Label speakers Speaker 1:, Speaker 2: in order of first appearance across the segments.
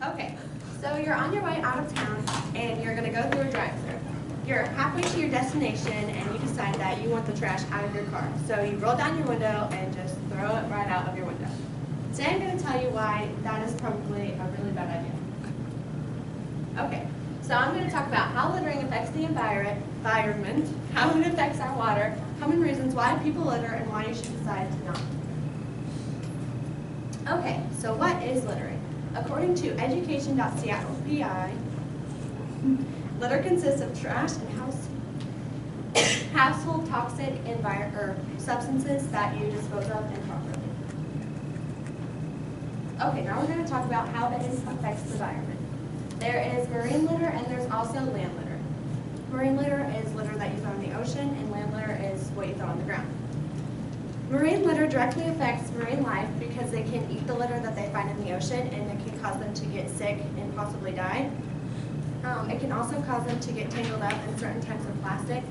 Speaker 1: Okay, so you're on your way out of town and you're gonna go through a drive-thru. You're halfway to your destination and you decide that you want the trash out of your car. So you roll down your window and just throw it right out of your window. Today I'm gonna tell you why that is probably a really bad idea. Okay, so I'm gonna talk about how littering affects the environment, how it affects our water, common reasons why people litter, and why you should decide to not. Okay, so what is littering? According to education.seattle.pi, litter consists of trash and household toxic substances that you dispose of improperly. Okay, now we're going to talk about how it affects the environment. There is marine litter and there's also land litter. Marine litter is litter that you throw in the ocean, and land litter is what you throw on the ground. Marine litter directly affects marine life because they can eat the litter that they find in the ocean, and it can cause them to get sick and possibly die. It can also cause them to get tangled up in certain types of plastic.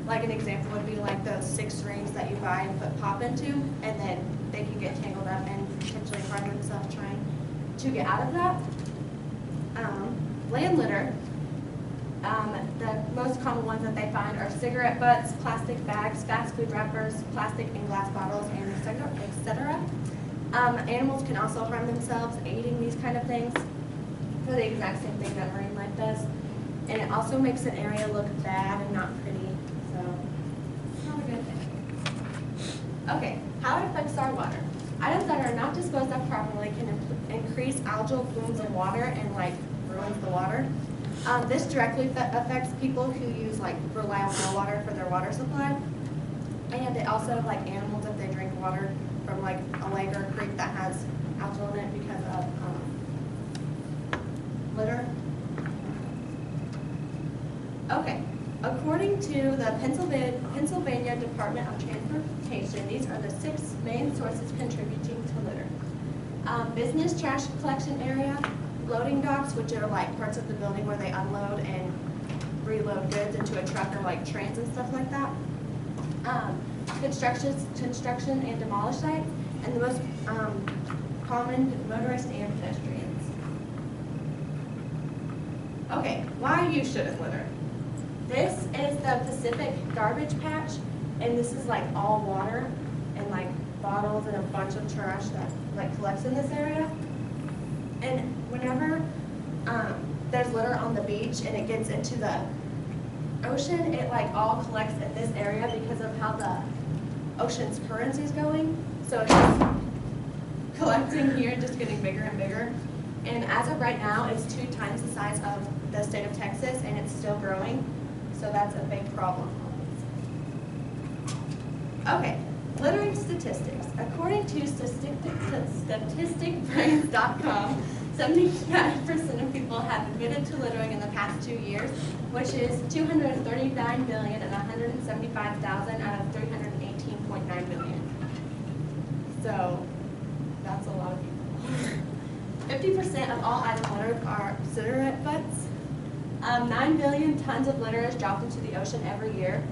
Speaker 1: Like an example would be like those 6 rings that you buy and put pop into, and then they can get tangled up and potentially harm themselves trying to get out of that. Land litter, the most common ones that they find are cigarette butts, plastic bags, fast food wrappers, plastic and glass bottles, and etc. Animals can also harm themselves eating these kind of things for the exact same thing that marine life does. And it also makes an area look bad and not pretty, so not a good thing. Okay, how it affects our water. Items that are not disposed of properly can increase algal blooms in water and ruins the water. This directly affects people who rely on well water for their water supply, and it also animals if they drink water from a lake or a creek that has algal in it because of litter. Okay, according to the Pennsylvania Department of Transportation, these are the 6 main sources contributing to litter. Business trash collection area, loading docks, which are parts of the building where they unload and reload goods into a truck or trains and stuff like that. Construction and demolish sites, and the most common motorists and pedestrians. Okay, why you shouldn't litter. This is the Pacific garbage patch, and this is all water and bottles and a bunch of trash that collects in this area. And whenever there's litter on the beach and it gets into the ocean, it all collects in this area because of how the ocean's currency is going. So it's just collecting here, just getting bigger and bigger. And as of right now, it's 2 times the size of the state of Texas, and it's still growing. So that's a big problem. Okay, littering statistics. According to statisticbrains.com, 79% of people have admitted to littering in the past 2 years, which is 239 million and 175,000 out of 318.9 million. So that's a lot of people. 50% of all items littered are cigarette butts. 9 billion tons of litter is dropped into the ocean every year,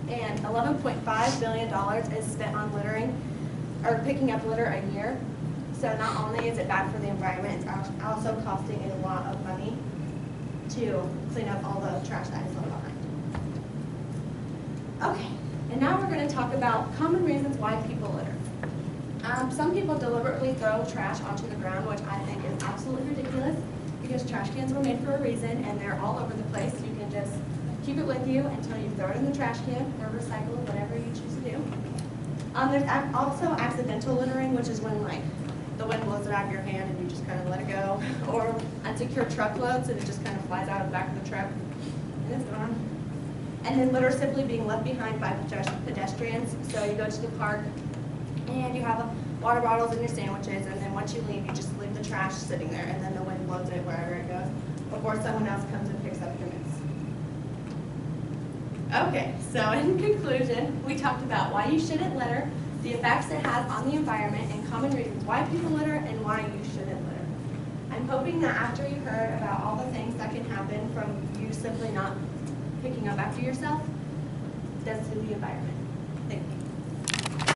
Speaker 1: and $11.5 billion is spent on littering or picking up litter a year. So not only is it bad for the environment, it's also costing a lot of money to clean up all the trash that is left behind. Okay, and now we're going to talk about common reasons why people litter. Some people deliberately throw trash onto the ground, which I think is absolutely ridiculous, because trash cans were made for a reason and they're all over the place. You can just keep it with you until you throw it in the trash can or recycle it, whatever you choose to do. There's also accidental littering, which is when the wind blows it out of your hand and you just kind of let it go, or unsecure truckloads and it just kind of flies out of the back of the truck and it's gone. And then litter simply being left behind by pedestrians. So you go to the park and you have water bottles and your sandwiches, and then once you leave, you just leave the trash sitting there, and then the wind blows it wherever it goes before someone else comes and picks up your mess. Okay, so in conclusion, we talked about why you shouldn't litter, the effects it has on the environment, and common reasons why people litter and why you shouldn't litter. I'm hoping that after you heard about all the things that can happen from you simply not picking up after yourself, does to the environment. Thank you.